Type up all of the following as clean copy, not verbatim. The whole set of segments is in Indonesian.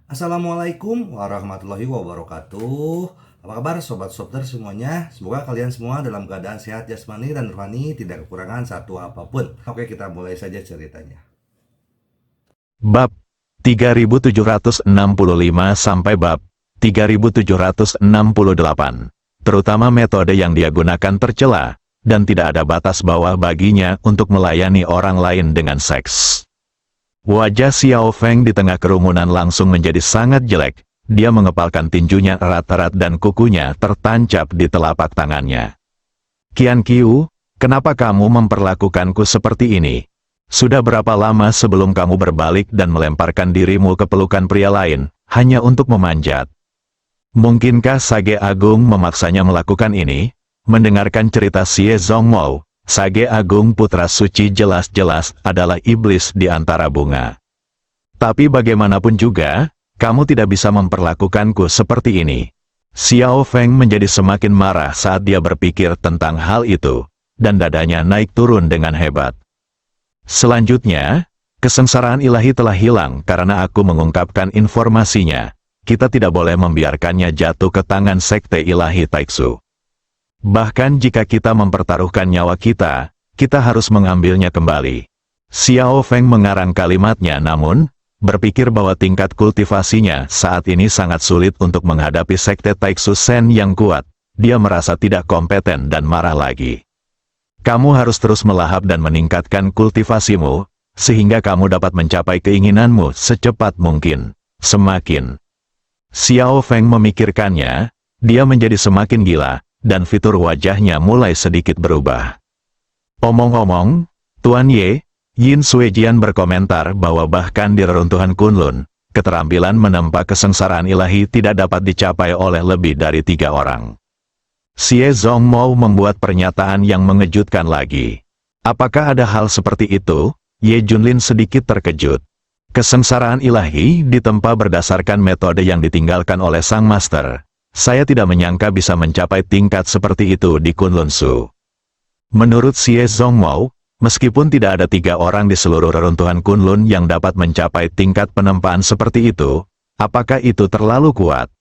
Assalamualaikum warahmatullahi wabarakatuh. Apa kabar sobat Softer semuanya? Semoga kalian semua dalam keadaan sehat jasmani dan rohani, tidak kekurangan satu apapun. Oke, kita mulai saja ceritanya. Bab 3765 sampai bab 3768. Terutama metode yang dia gunakan tercela, dan tidak ada batas bawah baginya untuk melayani orang lain dengan seks. Wajah Xiao Feng di tengah kerumunan langsung menjadi sangat jelek. Dia mengepalkan tinjunya erat-erat dan kukunya tertancap di telapak tangannya. Qian Qiu, kenapa kamu memperlakukanku seperti ini? Sudah berapa lama sebelum kamu berbalik dan melemparkan dirimu ke pelukan pria lain, hanya untuk memanjat? Mungkinkah Sage Agung memaksanya melakukan ini? Mendengarkan cerita Xie Zhongmou, Sage Agung Putra Suci jelas-jelas adalah iblis di antara bunga. Tapi bagaimanapun juga, kamu tidak bisa memperlakukanku seperti ini. Xiao Feng menjadi semakin marah saat dia berpikir tentang hal itu, dan dadanya naik turun dengan hebat. Selanjutnya, kesengsaraan ilahi telah hilang karena aku mengungkapkan informasinya. Kita tidak boleh membiarkannya jatuh ke tangan sekte ilahi Taixu. Bahkan jika kita mempertaruhkan nyawa kita, kita harus mengambilnya kembali. Xiao Feng mengarang kalimatnya namun, berpikir bahwa tingkat kultivasinya saat ini sangat sulit untuk menghadapi sekte Taixu Shen yang kuat. Dia merasa tidak kompeten dan marah lagi. Kamu harus terus melahap dan meningkatkan kultivasimu, sehingga kamu dapat mencapai keinginanmu secepat mungkin. Semakin Xiao Feng memikirkannya, dia menjadi semakin gila, dan fitur wajahnya mulai sedikit berubah. Omong-omong, Tuan Ye, Yin Suejian berkomentar bahwa bahkan di reruntuhan Kunlun, keterampilan menempa kesengsaraan ilahi tidak dapat dicapai oleh lebih dari 3 orang. Xie Zhongmou membuat pernyataan yang mengejutkan lagi. Apakah ada hal seperti itu? Ye Junlin sedikit terkejut. Kesengsaraan ilahi ditempa berdasarkan metode yang ditinggalkan oleh Sang Master. Saya tidak menyangka bisa mencapai tingkat seperti itu di Kunlun Su. Menurut Xie Zhongmou, meskipun tidak ada 3 orang di seluruh reruntuhan Kunlun yang dapat mencapai tingkat penempaan seperti itu, apakah itu terlalu kuat?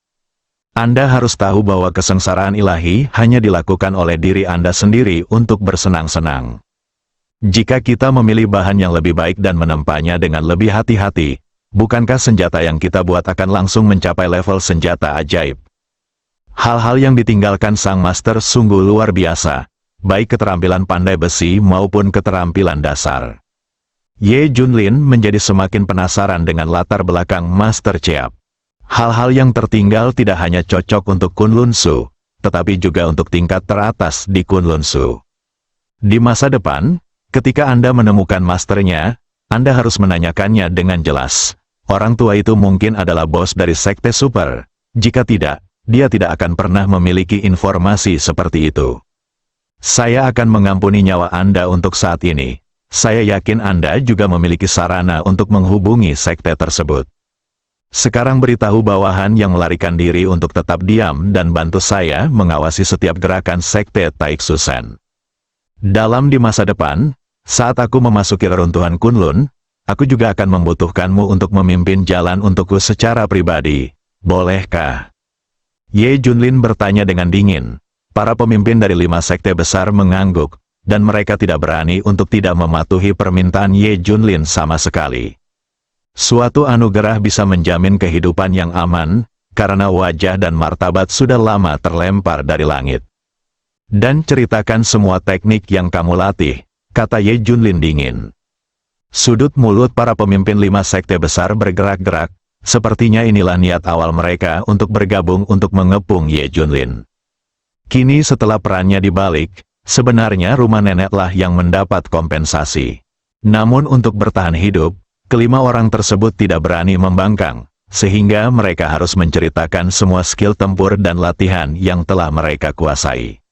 Anda harus tahu bahwa kesengsaraan ilahi hanya dilakukan oleh diri Anda sendiri untuk bersenang-senang. Jika kita memilih bahan yang lebih baik dan menempanya dengan lebih hati-hati, bukankah senjata yang kita buat akan langsung mencapai level senjata ajaib? Hal-hal yang ditinggalkan Sang Master sungguh luar biasa, baik keterampilan pandai besi maupun keterampilan dasar. Ye Junlin menjadi semakin penasaran dengan latar belakang Master Chiap. Hal-hal yang tertinggal tidak hanya cocok untuk Kunlun Su, tetapi juga untuk tingkat teratas di Kunlun Su. Di masa depan, ketika Anda menemukan masternya, Anda harus menanyakannya dengan jelas. Orang tua itu mungkin adalah bos dari sekte super. Jika tidak, dia tidak akan pernah memiliki informasi seperti itu. Saya akan mengampuni nyawa Anda untuk saat ini. Saya yakin Anda juga memiliki sarana untuk menghubungi sekte tersebut. Sekarang beritahu bawahan yang melarikan diri untuk tetap diam dan bantu saya mengawasi setiap gerakan sekte Taixu Shen. Dalam di masa depan, saat aku memasuki reruntuhan Kunlun, aku juga akan membutuhkanmu untuk memimpin jalan untukku secara pribadi. Bolehkah? Ye Junlin bertanya dengan dingin. Para pemimpin dari 5 sekte besar mengangguk, dan mereka tidak berani untuk tidak mematuhi permintaan Ye Junlin sama sekali. Suatu anugerah bisa menjamin kehidupan yang aman, karena wajah dan martabat sudah lama terlempar dari langit. Dan ceritakan semua teknik yang kamu latih, kata Ye Junlin dingin. Sudut mulut para pemimpin 5 sekte besar bergerak-gerak. Sepertinya inilah niat awal mereka untuk bergabung untuk mengepung Ye Junlin. Kini setelah perannya dibalik, sebenarnya rumah neneklah yang mendapat kompensasi. Namun untuk bertahan hidup, kelima orang tersebut tidak berani membangkang, sehingga mereka harus menceritakan semua skill tempur dan latihan yang telah mereka kuasai.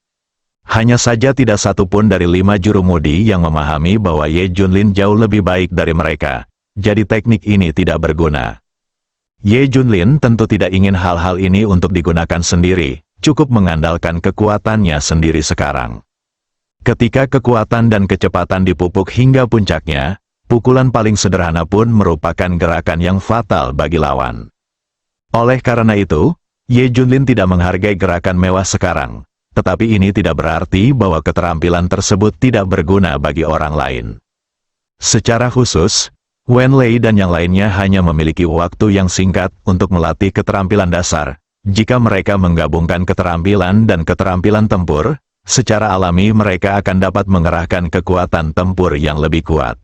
Hanya saja tidak satu pun dari 5 jurumudi yang memahami bahwa Ye Junlin jauh lebih baik dari mereka, jadi teknik ini tidak berguna. Ye Junlin tentu tidak ingin hal-hal ini untuk digunakan sendiri, cukup mengandalkan kekuatannya sendiri sekarang. Ketika kekuatan dan kecepatan dipupuk hingga puncaknya, pukulan paling sederhana pun merupakan gerakan yang fatal bagi lawan. Oleh karena itu, Ye Junlin tidak menghargai gerakan mewah sekarang. Tetapi ini tidak berarti bahwa keterampilan tersebut tidak berguna bagi orang lain. Secara khusus, Wen Lei dan yang lainnya hanya memiliki waktu yang singkat untuk melatih keterampilan dasar. Jika mereka menggabungkan keterampilan dan keterampilan tempur, secara alami mereka akan dapat mengerahkan kekuatan tempur yang lebih kuat.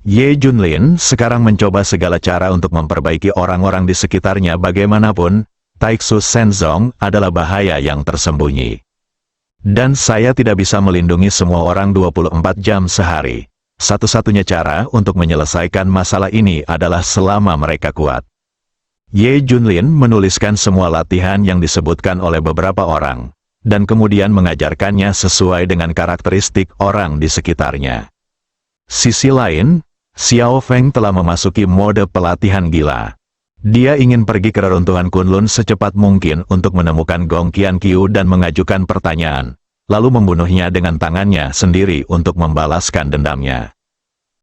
Ye Junlin sekarang mencoba segala cara untuk memperbaiki orang-orang di sekitarnya. Bagaimanapun, Taiksu Shenzong adalah bahaya yang tersembunyi. Dan saya tidak bisa melindungi semua orang 24 jam sehari. Satu-satunya cara untuk menyelesaikan masalah ini adalah selama mereka kuat. Ye Junlin menuliskan semua latihan yang disebutkan oleh beberapa orang, dan kemudian mengajarkannya sesuai dengan karakteristik orang di sekitarnya. Sisi lain, Xiao Feng telah memasuki mode pelatihan gila. Dia ingin pergi ke reruntuhan Kunlun secepat mungkin untuk menemukan Gong Qianqiu dan mengajukan pertanyaan, lalu membunuhnya dengan tangannya sendiri untuk membalaskan dendamnya.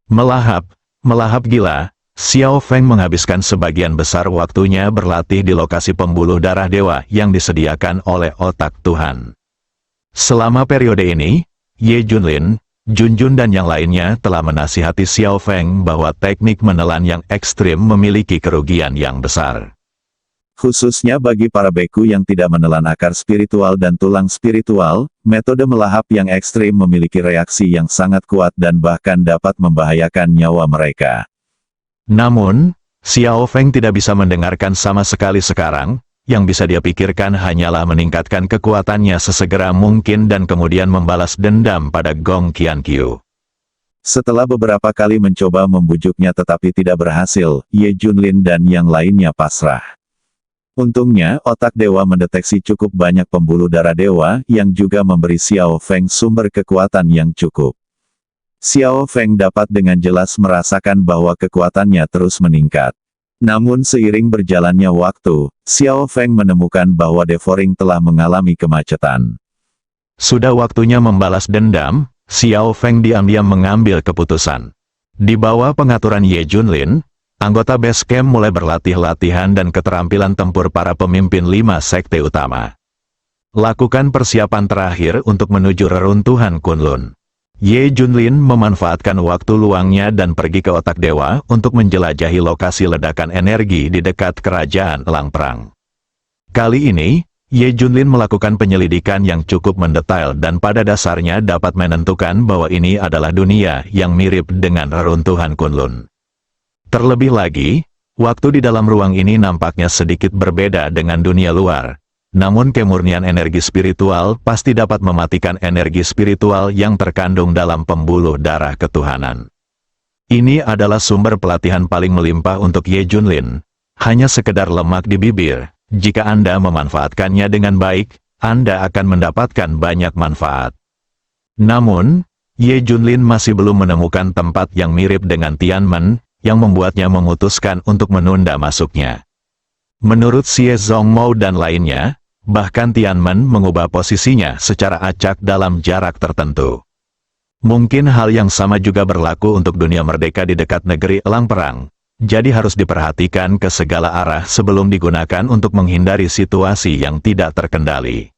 Melahap gila, Xiao Feng menghabiskan sebagian besar waktunya berlatih di lokasi pembuluh darah dewa yang disediakan oleh otak Tuhan. Selama periode ini, Ye Junlin, Junjun dan yang lainnya telah menasihati Xiao Feng bahwa teknik menelan yang ekstrim memiliki kerugian yang besar. Khususnya bagi para beku yang tidak menelan akar spiritual dan tulang spiritual, metode melahap yang ekstrim memiliki reaksi yang sangat kuat dan bahkan dapat membahayakan nyawa mereka. Namun, Xiao Feng tidak bisa mendengarkan sama sekali sekarang. Yang bisa dia pikirkan hanyalah meningkatkan kekuatannya sesegera mungkin dan kemudian membalas dendam pada Gong Qianqiu. Setelah beberapa kali mencoba membujuknya tetapi tidak berhasil, Ye Junlin dan yang lainnya pasrah. Untungnya, otak dewa mendeteksi cukup banyak pembuluh darah dewa yang juga memberi Xiao Feng sumber kekuatan yang cukup. Xiao Feng dapat dengan jelas merasakan bahwa kekuatannya terus meningkat. Namun seiring berjalannya waktu, Xiao Feng menemukan bahwa Devouring telah mengalami kemacetan. Sudah waktunya membalas dendam, Xiao Feng diam-diam mengambil keputusan. Di bawah pengaturan Ye Junlin, anggota base camp mulai berlatih latihan dan keterampilan tempur para pemimpin 5 sekte utama. Lakukan persiapan terakhir untuk menuju reruntuhan Kunlun. Ye Junlin memanfaatkan waktu luangnya dan pergi ke otak dewa untuk menjelajahi lokasi ledakan energi di dekat kerajaan Elang Perang. Kali ini, Ye Junlin melakukan penyelidikan yang cukup mendetail dan pada dasarnya dapat menentukan bahwa ini adalah dunia yang mirip dengan reruntuhan Kunlun. Terlebih lagi, waktu di dalam ruang ini nampaknya sedikit berbeda dengan dunia luar. Namun kemurnian energi spiritual pasti dapat mematikan energi spiritual yang terkandung dalam pembuluh darah ketuhanan. Ini adalah sumber pelatihan paling melimpah untuk Ye Junlin. Hanya sekedar lemak di bibir, jika Anda memanfaatkannya dengan baik, Anda akan mendapatkan banyak manfaat. Namun, Ye Junlin masih belum menemukan tempat yang mirip dengan Tianmen, yang membuatnya memutuskan untuk menunda masuknya. Menurut Xie Zongmou dan lainnya, bahkan Tianmen mengubah posisinya secara acak dalam jarak tertentu. Mungkin hal yang sama juga berlaku untuk dunia merdeka di dekat negeri Elang Perang, jadi harus diperhatikan ke segala arah sebelum digunakan untuk menghindari situasi yang tidak terkendali.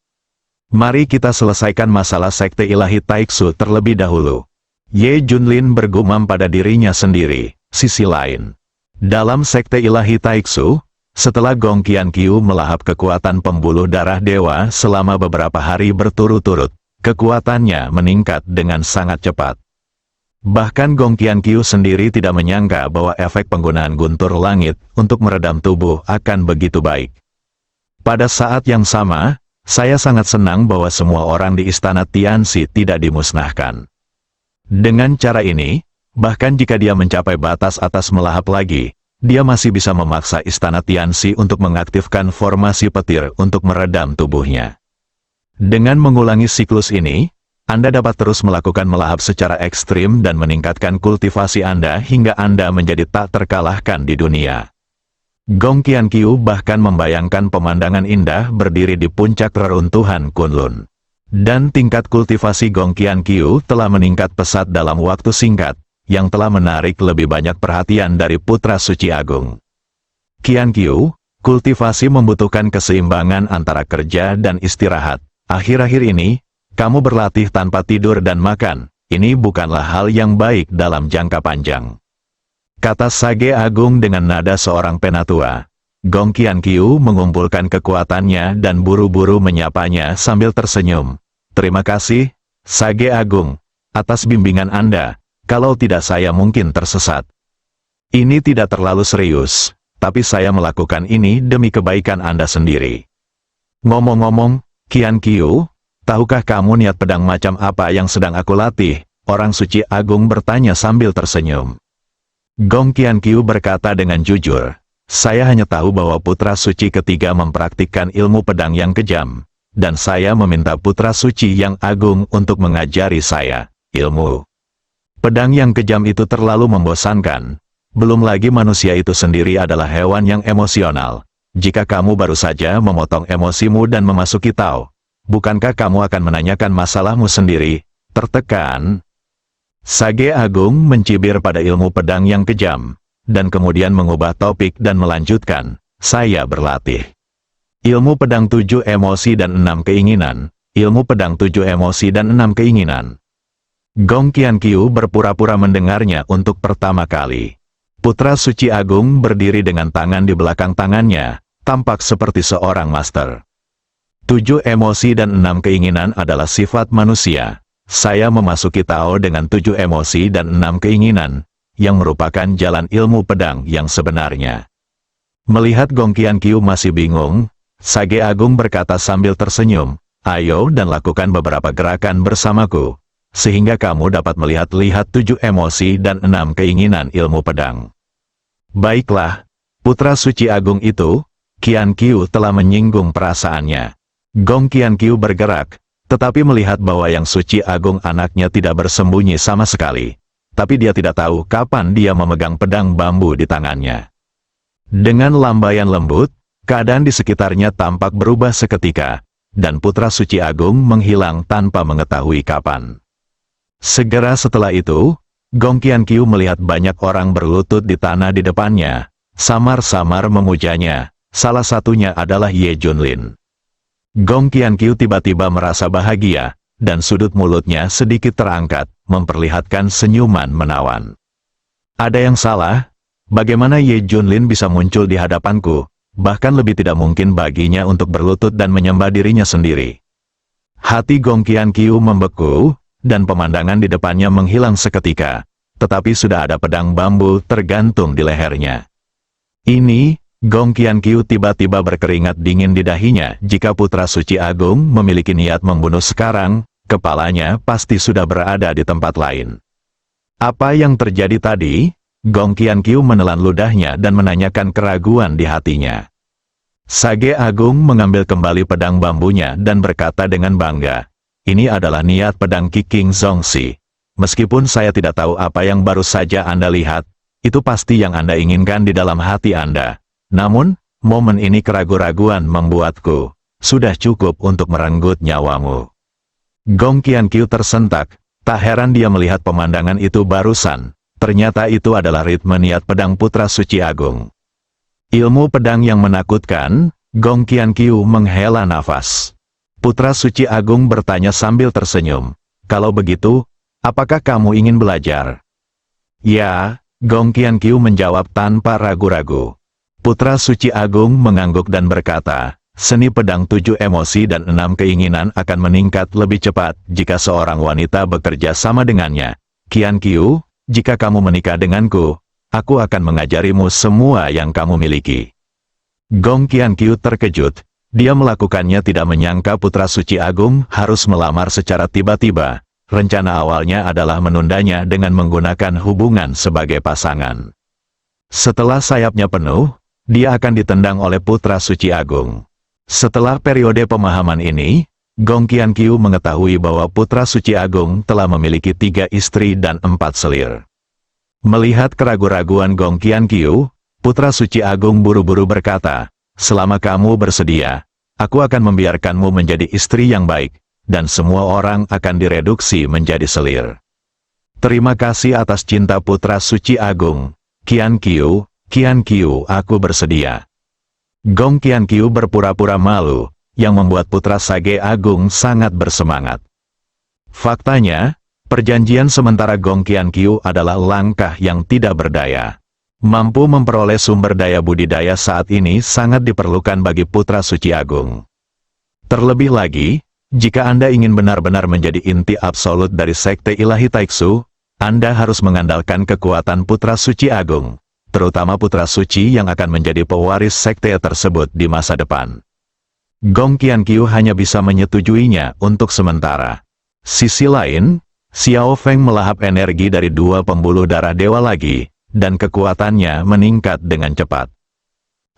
Mari kita selesaikan masalah sekte ilahi Taiksu terlebih dahulu. Ye Junlin bergumam pada dirinya sendiri. Sisi lain, dalam sekte ilahi Taiksu, setelah Gong Qianqiu melahap kekuatan pembuluh darah dewa selama beberapa hari berturut-turut, kekuatannya meningkat dengan sangat cepat. Bahkan Gong Qianqiu sendiri tidak menyangka bahwa efek penggunaan guntur langit untuk meredam tubuh akan begitu baik. Pada saat yang sama, saya sangat senang bahwa semua orang di istana Tianxi tidak dimusnahkan. Dengan cara ini, bahkan jika dia mencapai batas atas melahap lagi, dia masih bisa memaksa istana Tianxi untuk mengaktifkan formasi petir untuk meredam tubuhnya. Dengan mengulangi siklus ini, Anda dapat terus melakukan melahap secara ekstrim dan meningkatkan kultivasi Anda hingga Anda menjadi tak terkalahkan di dunia. Gong Qianqiu bahkan membayangkan pemandangan indah berdiri di puncak reruntuhan Kunlun. Dan tingkat kultivasi Gong Qianqiu telah meningkat pesat dalam waktu singkat, yang telah menarik lebih banyak perhatian dari Putra Suci Agung. Qianqiu, Kultivasi membutuhkan keseimbangan antara kerja dan istirahat. Akhir-akhir ini, kamu berlatih tanpa tidur dan makan. Ini bukanlah hal yang baik dalam jangka panjang. Kata Sage Agung dengan nada seorang penatua. Gong Qiankyu mengumpulkan kekuatannya dan buru-buru menyapanya sambil tersenyum. Terima kasih, Sage Agung, atas bimbingan Anda. Kalau tidak saya mungkin tersesat. Ini tidak terlalu serius, tapi saya melakukan ini demi kebaikan Anda sendiri. Ngomong-ngomong, Qiankyu, tahukah kamu niat pedang macam apa yang sedang aku latih? Orang suci agung bertanya sambil tersenyum. Gong Qiankyu berkata dengan jujur, saya hanya tahu bahwa putra suci ketiga mempraktikkan ilmu pedang yang kejam, dan saya meminta putra suci yang agung untuk mengajari saya ilmu pedang yang kejam itu terlalu membosankan. Belum lagi manusia itu sendiri adalah hewan yang emosional. Jika kamu baru saja memotong emosimu dan memasuki Tao, bukankah kamu akan menanyakan masalahmu sendiri? Tertekan. Sage Agung mencibir pada ilmu pedang yang kejam, dan kemudian mengubah topik dan melanjutkan, saya berlatih ilmu pedang 7 emosi dan 6 keinginan, ilmu pedang 7 emosi dan 6 keinginan. Gong Qiankyu berpura-pura mendengarnya untuk pertama kali. Putra Suci Agung berdiri dengan tangan di belakang tangannya, tampak seperti seorang master. 7 emosi dan 6 keinginan adalah sifat manusia. Saya memasuki Tao dengan 7 emosi dan 6 keinginan, yang merupakan jalan ilmu pedang yang sebenarnya. Melihat Gong Qiankyu masih bingung, Sage Agung berkata sambil tersenyum, ayo dan lakukan beberapa gerakan bersamaku, sehingga kamu dapat melihat-lihat 7 emosi dan 6 keinginan ilmu pedang. Baiklah, putra suci agung itu, Qiankyu telah menyinggung perasaannya. Gong Qiankyu bergerak, tetapi melihat bahwa yang suci agung anaknya tidak bersembunyi sama sekali. Tapi dia tidak tahu kapan dia memegang pedang bambu di tangannya. Dengan lambaian lembut, keadaan di sekitarnya tampak berubah seketika, dan putra suci agung menghilang tanpa mengetahui kapan. Segera setelah itu, Gong Qiankyu melihat banyak orang berlutut di tanah di depannya, samar-samar memujanya, salah satunya adalah Ye Junlin. Gong Qiankyu tiba-tiba merasa bahagia, dan sudut mulutnya sedikit terangkat, memperlihatkan senyuman menawan. Ada yang salah? Bagaimana Ye Junlin bisa muncul di hadapanku? Bahkan lebih tidak mungkin baginya untuk berlutut dan menyembah dirinya sendiri. Hati Gong Qiankyu membeku, dan pemandangan di depannya menghilang seketika, tetapi sudah ada pedang bambu tergantung di lehernya. Ini, Gong Qiankyu tiba-tiba berkeringat dingin di dahinya. Jika putra suci agung memiliki niat membunuh sekarang, kepalanya pasti sudah berada di tempat lain. Apa yang terjadi tadi? Gong Qiankyu menelan ludahnya dan menanyakan keraguan di hatinya. Sage Agung mengambil kembali pedang bambunya dan berkata dengan bangga, ini adalah niat pedang Qi King Zongxi. Meskipun saya tidak tahu apa yang baru saja Anda lihat, itu pasti yang Anda inginkan di dalam hati Anda. Namun, momen ini keraguan-raguan membuatku sudah cukup untuk merenggut nyawamu. Gong Qiankyu tersentak, tak heran dia melihat pemandangan itu barusan. Ternyata itu adalah ritme niat pedang putra suci agung. Ilmu pedang yang menakutkan, Gong Qiankyu menghela nafas. Putra suci agung bertanya sambil tersenyum, kalau begitu, apakah kamu ingin belajar? Ya, Gong Qiankyu menjawab tanpa ragu-ragu. Putra suci agung mengangguk dan berkata, seni pedang 7 emosi dan 6 keinginan akan meningkat lebih cepat jika seorang wanita bekerja sama dengannya. Qiankyu, jika kamu menikah denganku, aku akan mengajarimu semua yang kamu miliki. Gong Qiankyu terkejut. Dia melakukannya tidak menyangka putra suci agung harus melamar secara tiba-tiba. Rencana awalnya adalah menundanya dengan menggunakan hubungan sebagai pasangan. Setelah sayapnya penuh, dia akan ditendang oleh putra suci agung. Setelah periode pemahaman ini, Gong Qiankyu mengetahui bahwa putra suci agung telah memiliki 3 istri dan 4 selir. Melihat keraguan-raguan Gong Qiankyu, putra suci agung buru-buru berkata, selama kamu bersedia, aku akan membiarkanmu menjadi istri yang baik, dan semua orang akan direduksi menjadi selir. Terima kasih atas cinta putra suci agung. Qiankyu, Qiankyu, aku bersedia. Gong Qianqiu berpura-pura malu, yang membuat putra Sage Agung sangat bersemangat. Faktanya, perjanjian sementara Gong Qianqiu adalah langkah yang tidak berdaya. Mampu memperoleh sumber daya budidaya saat ini sangat diperlukan bagi putra suci agung. Terlebih lagi, jika Anda ingin benar-benar menjadi inti absolut dari sekte ilahi Taiksu, Anda harus mengandalkan kekuatan putra suci agung, terutama putra suci yang akan menjadi pewaris sekte tersebut di masa depan. Gong Qianqiu hanya bisa menyetujuinya untuk sementara. Sisi lain, Xiao Feng melahap energi dari dua pembuluh darah dewa lagi, dan kekuatannya meningkat dengan cepat.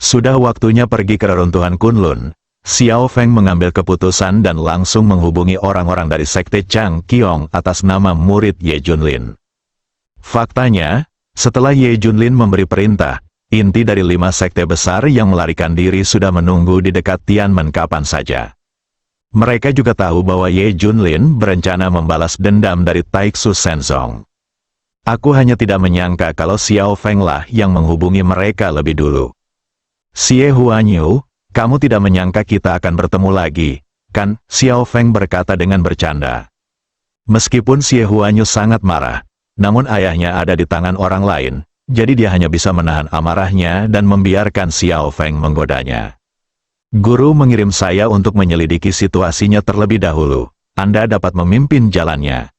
Sudah waktunya pergi ke reruntuhan Kunlun. Xiao Feng mengambil keputusan dan langsung menghubungi orang-orang dari sekte Chang Qiong atas nama murid Ye Junlin. Faktanya, setelah Ye Junlin memberi perintah, inti dari 5 sekte besar yang melarikan diri sudah menunggu di dekat Tianmen kapan saja. Mereka juga tahu bahwa Ye Junlin berencana membalas dendam dari Taiksu Shenzong. Aku hanya tidak menyangka kalau Xiao Feng lah yang menghubungi mereka lebih dulu. Xie Huanyu, kamu tidak menyangka kita akan bertemu lagi, kan? Xiao Feng berkata dengan bercanda. Meskipun Xie Huanyu sangat marah, namun ayahnya ada di tangan orang lain, jadi dia hanya bisa menahan amarahnya dan membiarkan Xiao Feng menggodanya. Guru mengirim saya untuk menyelidiki situasinya terlebih dahulu. Anda dapat memimpin jalannya.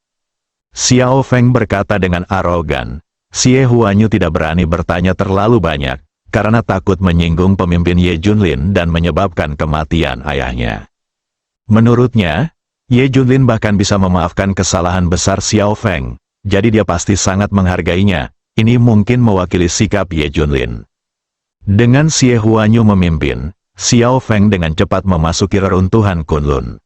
Xiao Feng berkata dengan arogan. Xie Huanyu tidak berani bertanya terlalu banyak, karena takut menyinggung pemimpin Ye Junlin dan menyebabkan kematian ayahnya. Menurutnya, Ye Junlin bahkan bisa memaafkan kesalahan besar Xiao Feng, jadi dia pasti sangat menghargainya. Ini mungkin mewakili sikap Ye Junlin. Dengan Xie Huanyu memimpin, Xiao Feng dengan cepat memasuki reruntuhan Kunlun.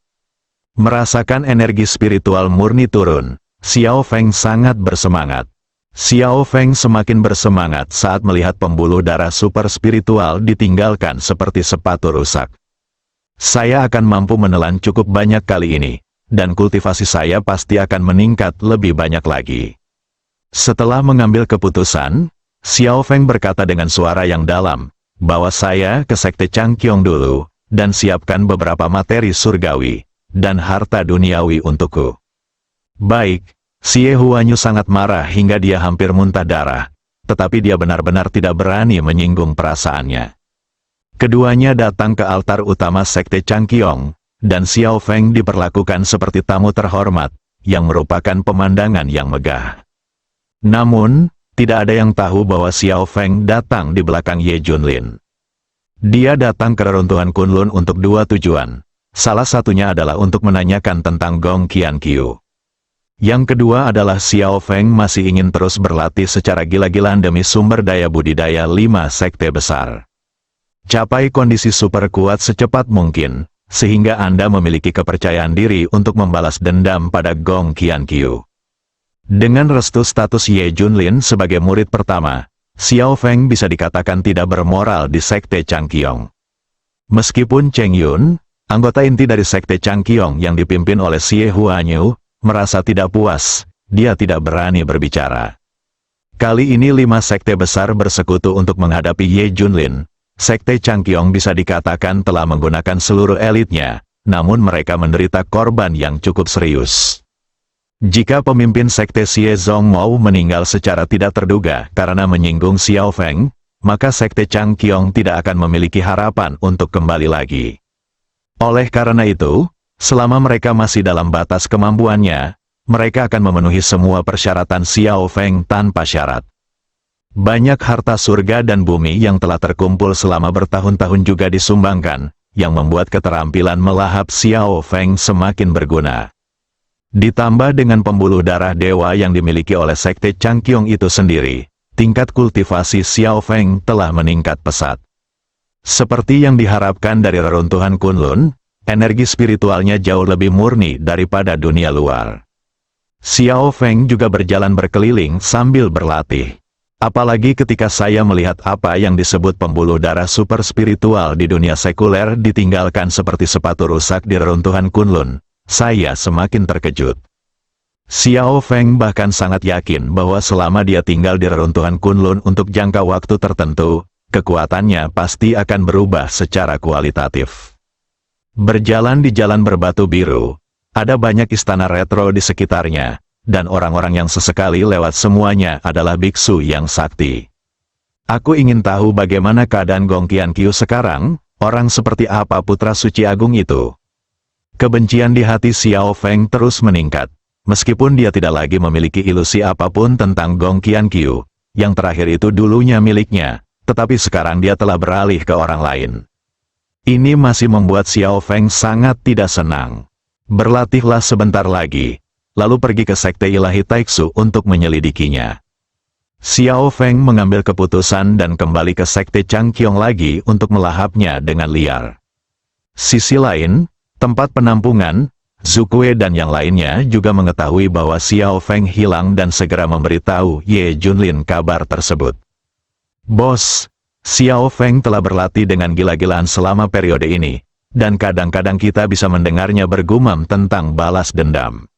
Merasakan energi spiritual murni turun, Xiao Feng sangat bersemangat. Xiao Feng semakin bersemangat saat melihat pembuluh darah super spiritual ditinggalkan seperti sepatu rusak. Saya akan mampu menelan cukup banyak kali ini, dan kultivasi saya pasti akan meningkat lebih banyak lagi. Setelah mengambil keputusan, Xiao Feng berkata dengan suara yang dalam, bahwa saya ke sekte Chang Qiong dulu, dan siapkan beberapa materi surgawi, dan harta duniawi untukku. Baik, Xie Huanyu sangat marah hingga dia hampir muntah darah, tetapi dia benar-benar tidak berani menyinggung perasaannya. Keduanya datang ke altar utama sekte Chang Qiong, dan Xiao Feng diperlakukan seperti tamu terhormat, yang merupakan pemandangan yang megah. Namun, tidak ada yang tahu bahwa Xiao Feng datang di belakang Ye Junlin. Dia datang ke reruntuhan Kunlun untuk 2 tujuan. Salah satunya adalah untuk menanyakan tentang Gong Qianqiu. Yang kedua adalah Xiao Feng masih ingin terus berlatih secara gila-gilaan demi sumber daya budidaya 5 sekte besar. Capai kondisi super kuat secepat mungkin, sehingga Anda memiliki kepercayaan diri untuk membalas dendam pada Gong Qianqiu. Dengan restu status Ye Junlin sebagai murid pertama, Xiao Feng bisa dikatakan tidak bermoral di sekte Chang Qiong. Meskipun Cheng Yun, anggota inti dari sekte Chang Qiong yang dipimpin oleh Xie Huanyu, merasa tidak puas, dia tidak berani berbicara. Kali ini 5 sekte besar bersekutu untuk menghadapi Ye Junlin. Sekte Chang Qiong bisa dikatakan telah menggunakan seluruh elitnya, namun mereka menderita korban yang cukup serius. Jika pemimpin sekte Xie Zongmou meninggal secara tidak terduga karena menyinggung Xiao Feng, maka sekte Chang Qiong tidak akan memiliki harapan untuk kembali lagi. Oleh karena itu, selama mereka masih dalam batas kemampuannya, mereka akan memenuhi semua persyaratan Xiao Feng tanpa syarat. Banyak harta surga dan bumi yang telah terkumpul selama bertahun-tahun juga disumbangkan, yang membuat keterampilan melahap Xiao Feng semakin berguna. Ditambah dengan pembuluh darah dewa yang dimiliki oleh sekte Chang Qiong itu sendiri, tingkat kultivasi Xiao Feng telah meningkat pesat. Seperti yang diharapkan dari reruntuhan Kunlun, energi spiritualnya jauh lebih murni daripada dunia luar. Xiao Feng juga berjalan berkeliling sambil berlatih. Apalagi ketika saya melihat apa yang disebut pembuluh darah super spiritual di dunia sekuler ditinggalkan seperti sepatu rusak di reruntuhan Kunlun, saya semakin terkejut. Xiao Feng bahkan sangat yakin bahwa selama dia tinggal di reruntuhan Kunlun untuk jangka waktu tertentu, kekuatannya pasti akan berubah secara kualitatif. Berjalan di jalan berbatu biru, ada banyak istana retro di sekitarnya, dan orang-orang yang sesekali lewat semuanya adalah biksu yang sakti. Aku ingin tahu bagaimana keadaan Gong Qianqiu sekarang, orang seperti apa putra suci agung itu. Kebencian di hati Xiao Feng terus meningkat, meskipun dia tidak lagi memiliki ilusi apapun tentang Gong Qianqiu, yang terakhir itu dulunya miliknya, tetapi sekarang dia telah beralih ke orang lain. Ini masih membuat Xiao Feng sangat tidak senang. Berlatihlah sebentar lagi, lalu pergi ke Sekte Ilahi Taiksu untuk menyelidikinya. Xiao Feng mengambil keputusan dan kembali ke Sekte Changqiong lagi untuk melahapnya dengan liar. Sisi lain, tempat penampungan, Zukue dan yang lainnya juga mengetahui bahwa Xiao Feng hilang dan segera memberitahu Ye Junlin kabar tersebut. Bos, Xiao Feng telah berlatih dengan gila-gilaan selama periode ini, dan kadang-kadang kita bisa mendengarnya bergumam tentang balas dendam.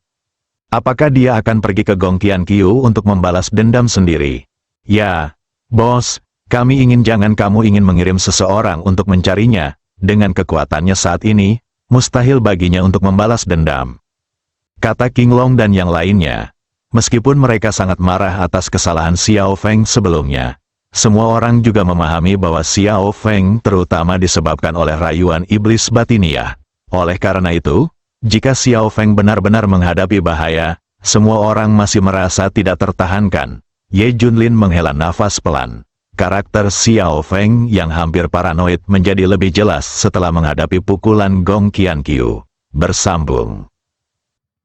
Apakah dia akan pergi ke Gong Qianqiu untuk membalas dendam sendiri? Ya, bos, kami ingin jangan kamu ingin mengirim seseorang untuk mencarinya, dengan kekuatannya saat ini, mustahil baginya untuk membalas dendam. Kata King Long dan yang lainnya, meskipun mereka sangat marah atas kesalahan Xiao Feng sebelumnya, semua orang juga memahami bahwa Xiao Feng terutama disebabkan oleh rayuan iblis batiniah. Oleh karena itu, jika Xiao Feng benar-benar menghadapi bahaya, semua orang masih merasa tidak tertahankan. Ye Junlin menghela nafas pelan. Karakter Xiao Feng yang hampir paranoid menjadi lebih jelas setelah menghadapi pukulan Gong Qianqiu. Bersambung.